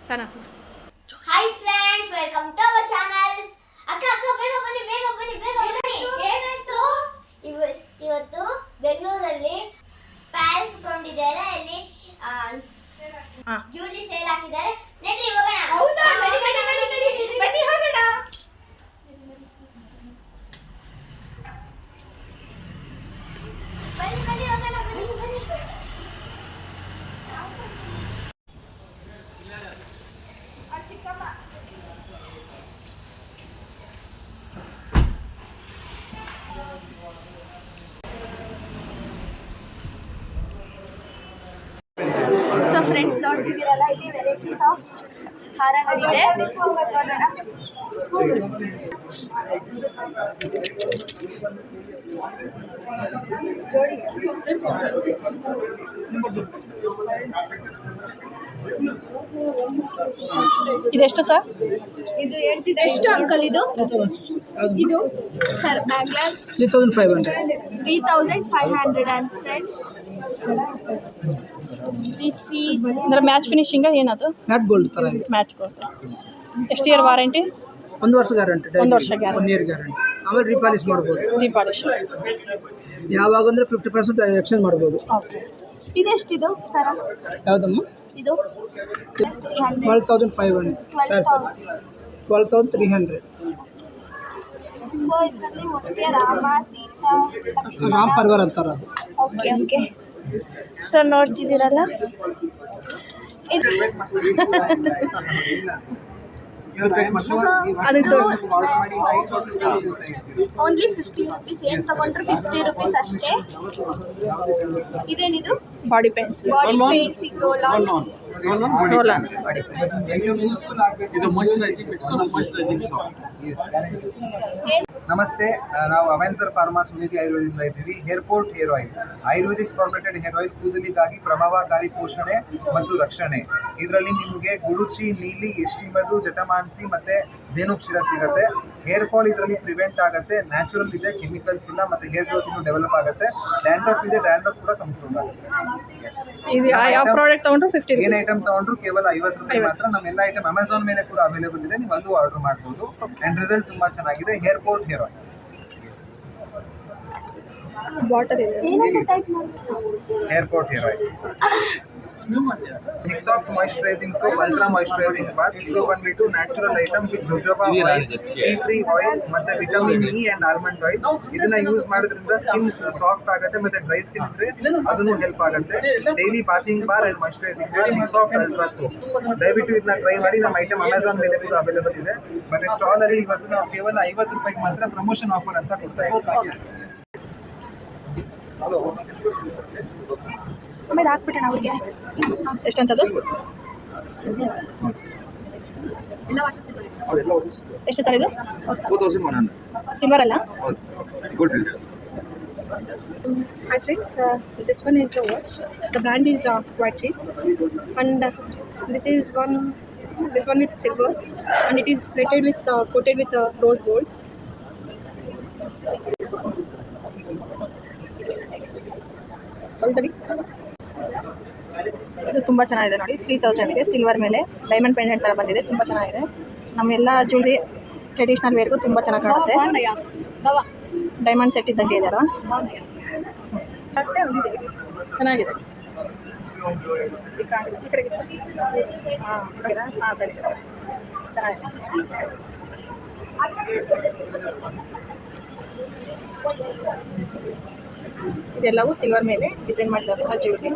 Sana hi friends, welcome to our channel. ಅಕ್ಕ ಬೇಗ ಬನ್ನಿ ಏನಾಯ್ತು? ಇವತ್ತು ಬೆಂಗಳೂರಲ್ಲಿ ಪ್ಯಾರಿಸ್ ಕೊಂಡಿದ್ದಾರೆ, ಅಲ್ಲಿ ಜ್ಯೂಲಿ ಸೇಲ್ ಹಾಕಿದ್ದಾರೆ. ನಡಿ ಹೋಗೋಣ. ಹೌದಾ? ಬನ್ನಿ ಹೋಗೋಣ. ಬನ್ನಿ ಹೋಗೋಣ. ಸೊ ಫ್ರೆಂಡ್ಸ್, ನೋಡ್ತಿದ್ದೀರಲ್ಲ, ಇಲ್ಲಿ ವೆರೈಟೀಸ್ ಆಫ್ ಹಾರಗಳಿದೆ. ಇದೆಷ್ಟು ಸರ್? ಇದು ಹೇಳ್ತಿದ್ದೆ. ಎಷ್ಟು ಅಂಕಲ್ ಇದು? ಇದು ಸರ್ ಬ್ಯಾಂಗ್ಲರ್ 3500. 3500 ಆ್ಯಂಡ್ ಫ್ರೆಂಡ್ಸ್ ಬಿಸಿ ಅಂದರೆ ಮ್ಯಾಚ್ ಫಿನಿಶಿಂಗ್ ಏನದು? ಮ್ಯಾಟ್ ಗೋಲ್ಡ್ ಥರ ಇದೆ. Match gold. ಎಷ್ಟು ಇಯರ್ ವಾರಂಟಿ? 1 ವರ್ಷ ಗ್ಯಾರಂಟಿ. 1 ವರ್ಷ ಗ್ಯಾರಂಟಿ. 1 year guarantee. ಆಮೇಲೆ ರೀಪಾಲಿಶ್ ಮಾಡ್ಬೋದು. ರೀಪಾಲಿಶ್ ಯಾವಾಗ ಅಂದರೆ 50% ಎಕ್ಸ್ಚೇಂಜ್ ಮಾಡ್ಬೋದು. ಓಕೆ. ಇದೆಷ್ಟಿದು ಸರ? ಯಾವುದಮ್ಮ? ಇದು 12,500. 12,300. ಸೊ ಇದರಲ್ಲಿ ಮುಖ್ಯ ರಾಮ ಸೀತಾ ರಾಮ್ ಪರ್ವರ್ ಅಂತಾರೆ ಅದು. Okay okay. ಸೊ ನೋಡ್ತಿದ್ದೀರಲ್ಲ, ಇದು ಅದು ಓನ್ಲಿ 50 ರುಪೀಸ್. ಏನು ತಗೊಂಡ್ರೆ 50 ರುಪೀಸ್ ಅಷ್ಟೇ. ಇದೇನಿದು? Body paints. Body paints roll on. ಇದು ಮಾಯಿಶ್ಚರೈಸಿಂಗ್ ಸಾಫ್ಟ್. ನಮಸ್ತೆ, ನಾವು ಅವೆನ್ಸರ್ ಫಾರ್ಮಾ ಸುನಿಧಿ ಆಯುರ್ವೇದದಿಂದ ಇದ್ದೀವಿ. Airport hair oil, ayurvedic formatted hair oil, ಕೂದಲಿಗಾಗಿ ಪ್ರಭಾವಕಾರಿ ಪೋಷಣೆ ಮತ್ತು ರಕ್ಷಣೆ. ಇದರಲ್ಲಿ ನಿಮಗೆ ಗುಡುಚಿ, ನೀಲಿ, ಎಸ್ಟಿಮದು, ಜಟಮಾಂಸಿ ಮತ್ತು ಧೇನುಕ್ಷೀರ ಸಿಗುತ್ತೆ. ಹೇರ್ ಫಾಲ್ ಇದರಲ್ಲಿ ಪ್ರಿವೆಂಟ್ ಆಗುತ್ತೆ. ನ್ಯಾಚುರಲ್ ಇದೆ, ಕೆಮಿಕಲ್ಸ್ ಇಲ್ಲ, ಮತ್ತು ಹೇರ್ ಗ್ರೋತ್ ಇನ್ನೂ ಡೆವಲಪ್ ಆಗುತ್ತೆ. ಡ್ಯಾಂಡ್ರಫ್ ಇದೆ, ಡ್ಯಾಂಡ್ರಫ್ ಕೂಡ ಕಂಟ್ರೋಲ್ ಆಗುತ್ತೆ. ಯಾವ ಪ್ರಾಡಕ್ಟ್ ತಗೊಂಡ್ರು 50? ಏನು ಐಟಮ್ ತಗೊಂಡ್ರು ಕೇವಲ 50 ರೂಪಾಯಿ ಮಾತ್ರ. ನಮ್ಮ ಎಲ್ಲ ಐಟಮ್ ಅಮೆಝಾನ್ ಮೇಲೆ ಕೂಡ ಅವೈಲೇಬಲ್ ಇದೆ, ನೀವು ಅಲ್ಲೂ ಆರ್ಡರ್ ಮಾಡ್ಬೋದು. ಆ್ಯಂಡ್ ರಿಸಲ್ಟ್ ತುಂಬ ಚೆನ್ನಾಗಿದೆ. Airport hair oil. Yes, bottle ಇದೆ. Airport hair oil. Mix of moisturising soap, ultra moisturising bath. ಇದು ಬಂದ್ಬಿಟ್ಟು natural item with jojoba oil, tea tree oil ಮತ್ತೆ vitamin E and almond oil. ಇದನ್ನ use ಮಾಡೋದ್ರಿಂದ skin soft ಆಗುತ್ತೆ, ಮತ್ತೆ dry skin ಇದ್ರೆ ಅದನ್ನು ಹೆಲ್ಪ್ ಆಗುತ್ತೆ. Daily bathing bar and moisturising bar, mix of ultra soap. ದಯವಿಟ್ಟು ಇದನ್ನ ಟ್ರೈ ಮಾಡಿ. ನಮ್ಮ ಐಟಮ್ ಅಮೆಝಾನ್ ಮೇಲೆ ಕೂಡ ಅವೈಲೇಬಲ್ ಇದೆ. ಮತ್ತೆ ಸ್ಟಾಲ್ ಅಲ್ಲಿ ಇವತ್ತು ನಾವು ಕೇವಲ 50 ರೂಪಾಯಿಗೆ ಮಾತ್ರ ಪ್ರಮೋಷನ್ ಆಫರ್ ಅಂತ ಕೊಡ್ತಾ ಇದ್ದೀವಿ. ಆಮೇಲೆ ಹಾಕ್ಬಿಟ್ಟಣ ಅವ್ರಿಗೆ. ಎಷ್ಟಂತದು? ಎಷ್ಟು ಸರ್ ಇದು? 4100. ಸಿಲ್ವರ್ ಅಲ್ಲ? Hi friends, this one is the watch. The brand is quite cheap, and this one with silver, and it is plated with coated with rose gold. How is the big? ಇದು ತುಂಬ ಚೆನ್ನಾಗಿದೆ ನೋಡಿ. 3000ಗೆ silver ಮೇಲೆ diamond pendant ಥರ ಬಂದಿದೆ. ತುಂಬ ಚೆನ್ನಾಗಿದೆ. ನಮ್ಮೆಲ್ಲ ಜ್ಯುವೆಲ್ರಿ ಟ್ರೆಡಿಷ್ನಲ್ ವೇರ್ಗೂ ತುಂಬ ಚೆನ್ನಾಗಿ ಕಾಣುತ್ತೆ. ಡೈಮಂಡ್ ಸೆಟ್ ಇದ್ದಂಗೆ ಇದೆಯಲ್ಲ, ಚೆನ್ನಾಗಿದೆ. ಈ ಕಡೆ ಹಾಂ ಸರಿ ಸರಿ, ಚೆನ್ನಾಗಿದೆ. ಇದೆಲ್ಲವೂ ಸಿಲ್ವರ್ ಮೇಲೆ ಡಿಸೈನ್ ಮಾಡಿದಂತಹ ಜ್ಯುವೆಲ್ರಿ.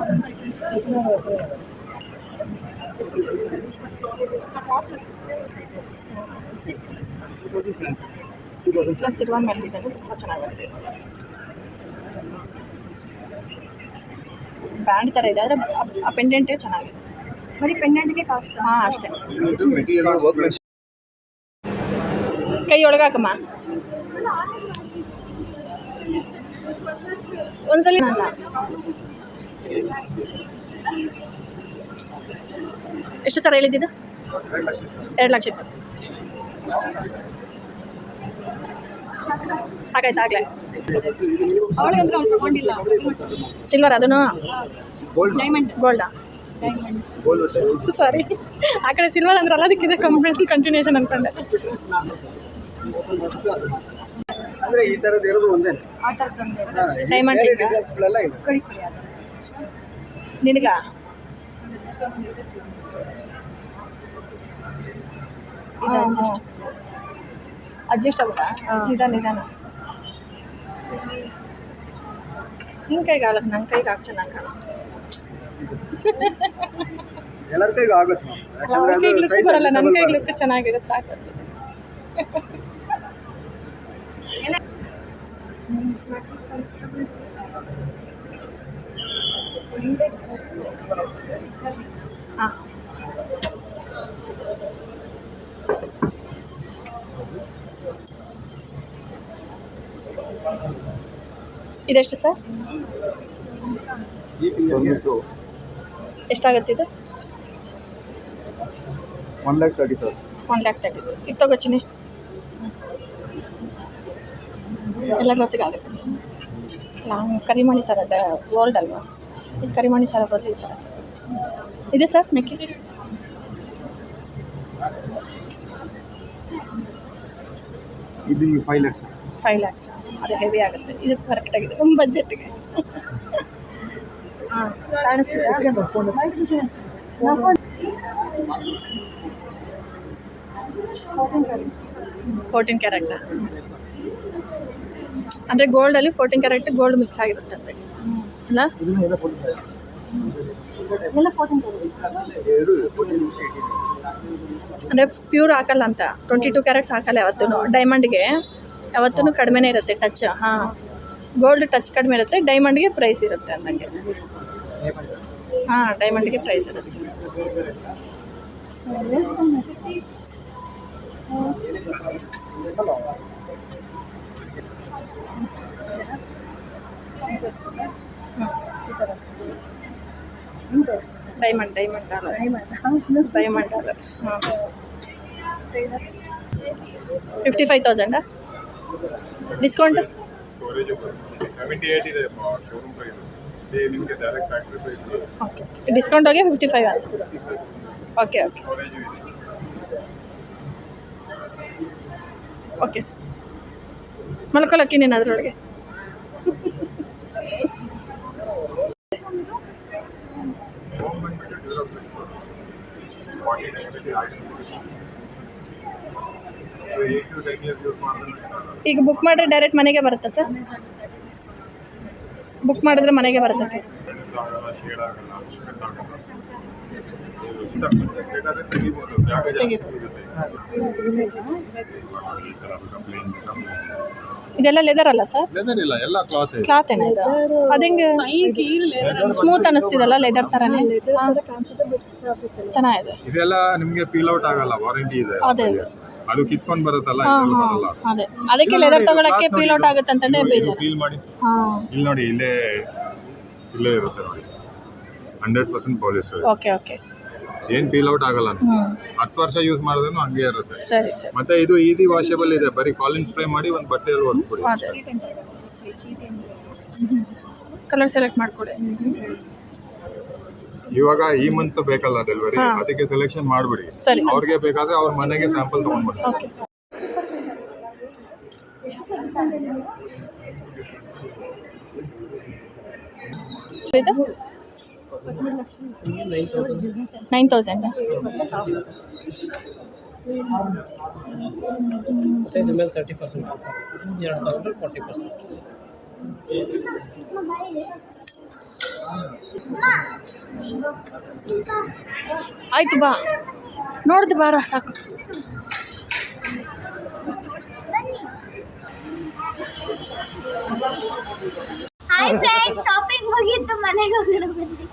ಸಿಲ್ವರ್ ಮೇಲೆ ಡಿಸೈನ್ ತುಂಬ ಚೆನ್ನಾಗಿದೆ. ಬ್ಯಾಂಡ್ ಥರ ಇದೆ, ಆದರೆ ಆ ಪೆಂಡೆಂಟೇ ಚೆನ್ನಾಗಿದೆ. ಬರೀ ಪೆಂಡೆಂಟ್ಗೆ ಕಾಸ್ಟ್? ಹಾಂ ಅಷ್ಟೇ. ಕೈ ಒಳಗಾಕಮ್ಮ ಒಂದ್ಸಲ ಅಂತ. ಎಷ್ಟು ಸರ್ ಹೇಳಿದ್ದು? 2 ಲಕ್ಷ. ಸಾಕಾಯ್ತು ಆಗಲೇ. ಅವಳಿಗೆ ಅಂದ್ರೆ ಅವ್ನು ತಗೊಂಡಿಲ್ಲ. ಸಿಲ್ವರ್ ಅದನ್ನು ಡೈಮಂಡ್ ಗೋಲ್ಡಾ? ಸಾರಿ, ಆ ಕಡೆ ಸಿಲ್ವರ್ ಅಂದ್ರಲ್ಲ, ಅದಕ್ಕಿದೆ ಕಂಟಿನ್ಯೂಷನ್ ಅನ್ಕೊಂಡೆ. ಅಂದ್ರೆ ಈ ತರದ್ದು ಇರೋದು ಒಂದೇ ಡೈಮಂಡ್ ಡಿಸೈನ್ಸ್ಗಳೆಲ್ಲ ಇದೆ. ನಿನಗ ಅಡ್ಜಸ್ಟ್ ಆಗುತ್ತಾ? ನಿಧಾನ ನಿನ್ನ ಕೈಗೆ ಆಗಲ್ಲ, ನನ್ನ ಕೈಗೆ ಹಾಕಿ ಚೆನ್ನಾಗಿ ಕಾಣುತ್ತೆ. ಎಲ್ಲರ ಕೈಗೂ ಆಗುತ್ತೆ ma'am. ಯಾಕಂದ್ರೆ ಅದು ಲುಕ್ size ಬರಲ್ಲ, ನನ್ನ adjustable ಕೈಗೆ ಬರುತ್ತೆ. ಲುಕ್ ಚೆನ್ನಾಗಿರುತ್ತೆ ಹಾಕೋದು. ಹಾಂ, ಇದೆಷ್ಟು ಸರ್? ಈ ಫಿಂಗರ್ಗೆ ಎಷ್ಟಾಗುತ್ತೆ ಇದು? 1,30,000. 1,30,000. ಇದು ತಗೋಚಿನಿ, ಎಲ್ಲ ಡ್ರೆಸ್ಸಿಗೆ ಆಗುತ್ತೆ. ಲಾಂಗ್ ಕರಿಮಣಿ ಸರ ಗೋಲ್ಡ್ ಅಲ್ವಾ, ಈ ಕರಿಮಣಿ ಸರ ಬದಲು ಈ ಥರ ಇದೆ ಸರ್. ನೆಕ್ಲೆಸ್ ಇದು ನಿಮಗೆ 5 lakhs. 5 lakhs. ಅದು ಹೆವಿ ಆಗುತ್ತೆ. ಇದು ಕರೆಕ್ಟಾಗಿದೆ ನಮ್ಮ ಬಜೆಟ್ಗೆ. ಹಾಂ, ಕಾಣಿಸ್ತಿದೆ. 14 ಕ್ಯಾರೆಟ್ ಅಂದರೆ ಗೋಲ್ಡಲ್ಲಿ 14 ಕ್ಯಾರೆಟ್ ಗೋಲ್ಡ್ ಮಿಕ್ಸ್ ಆಗಿರುತ್ತೆ ಅಂತ ಅಲ್ಲ? ಇದನ್ನು ಎಲ್ಲ 14 ಎಲ್ಲ 14 ಎರಡು 14, 18. ಅಂದರೆ ಪ್ಯೂರ್ ಹಾಕಲ್ಲ ಅಂತ, 22 ಕ್ಯಾರೆಟ್ಸ್ ಹಾಕಲ್ಲ ಯಾವತ್ತೂ. ಡೈಮಂಡ್ಗೆ ಯಾವತ್ತೂ ಕಡಿಮೆನೇ ಇರುತ್ತೆ ಟಚ್. ಹಾಂ, ಗೋಲ್ಡ್ ಟಚ್ ಕಡಿಮೆ ಇರುತ್ತೆ, ಡೈಮಂಡ್ಗೆ ಪ್ರೈಸ್ ಇರುತ್ತೆ ಅಂದಂಗೆ. ಹಾಂ, ಡೈಮಂಡ್ಗೆ ಪ್ರೈಸ್ ಇರುತ್ತೆ. Diamond dollar. ಹಾಂ, 55,000 ಡಿಸ್ಕೌಂಟ್? 78 ಇದೆ ಶೋರೂಮ್ ಪ್ರೈಸ್. ನಿಮಗೆ direct factory price. Okay, discount ಹೋಗಿ 55 ಅಂತ. ಓಕೆ ಓಕೆ ಮಲ್ಕೊಳ್ಳೋಕ್ಕೆ ನೀನು ಅದರೊಳಗೆ. ಈಗ ಬುಕ್ ಮಾಡಿದ್ರೆ ಡೈರೆಕ್ಟ್ ಮನೆಗೆ ಬರುತ್ತಾ ಸರ್? ಬುಕ್ ಮಾಡಿದ್ರೆ ಮನೆಗೆ ಬರುತ್ತೆ. ಇದೆಲ್ಲ ಲೆದರ್ ಅಲ್ಲ ಸರ್? ಲೆದರ್ ಇಲ್ಲ, ಎಲ್ಲ ಕ್ಲಾತ್ ಇದೆ. ಕ್ಲಾತ್ ಏನ ಇದು? ಅದಂಗೆ ಸ್ಮೂತ್ ಅನ್ನಿಸ್ತಿದಲ್ಲ, ಲೆದರ್ ಥರನೇ. ಚೆನ್ನಾಗಿದೆ. ಇದೆಲ್ಲ ನಿಮಗೆ ಪೀಲ್ ಔಟ್ ಆಗಲ್ಲ, ವಾರಂಟಿ ಇದೆ. ಅದೇ ಅದು ಕಿತ್ಕೊಂಡು ಬರುತ್ತಲ್ಲ, ಹಾಂ ಇದ್ರಲ್ಲಿ ಹಾಂ, ಬರಲ್ಲ. ಅದೇ ಅದಕ್ಕೆ ಲೆದರ್ ತಗೊಳಕ್ಕೆ ಪೀಲ್ ಔಟ್ ಆಗುತ್ತೆ ಅಂತಂದ್ರೆ ಬೇಜಾರು. ಫೀಲ್ ಮಾಡಿ ಹಾಂ, ಇಲ್ಲಿ ನೋಡಿ, ಇಲ್ಲೇ ಇರುತ್ತೆ ನೋಡಿ, 100% ಪಾಲಿಶ್. ಓಕೆ ಏನು ಪೀಲ್ ಔಟ್ ಆಗಲ್ಲ. ಹ್ಞೂ 10 ವರ್ಷ ಯೂಸ್ ಮಾಡಿದ್ರೂ ಹಂಗೆ ಇರುತ್ತೆ. ಸರಿ. ಮತ್ತೆ ಇದು ಈಸಿ ವಾಷೇಬಲ್ ಇದೆ, ಬರೀ ಕಾಲಿನ್ ಸ್ಪ್ರೇ ಮಾಡಿ ಒಂದು ಬಟ್ಟೆಯಲ್ಲಿ ಒರೆಸ್ಬಿಡಿ. ಅದೇ ಕಲರ್ ಸೆಲೆಕ್ಟ್ ಮಾಡಿಕೊಡಿ. ಇವಾಗ ಈ ಮಂತ್ ಬೇಕಲ್ಲ ಡೆಲಿವರಿ, ಅದಕ್ಕೆ ಸೆಲೆಕ್ಷನ್ ಮಾಡಿಬಿಡಿ. ಸರಿ, ಅವ್ರಿಗೆ ಬೇಕಾದ್ರೆ ಅವ್ರ ಮನೆಗೆ ಸ್ಯಾಂಪಲ್ ತೊಗೊಂಡ್ಬರ್ತಾರೆ. ಓಕೆ. ಇದು 9,000. ಇದು ಮೇಲೆ 30% ಆಫರ್, 2,000 40%. ಆಯ್ತು, ಬಾ ನೋಡ್ದು ಬಾರ ಸಾಕು. ಹಾಯ್ ಫ್ರೆಂಡ್ಸ್, ಶಾಪಿಂಗ್ ಹೋಗಿದ್ದು ಮನೆಗೆ ಹೋಗೋಣ ಬಂದ್ವಿ.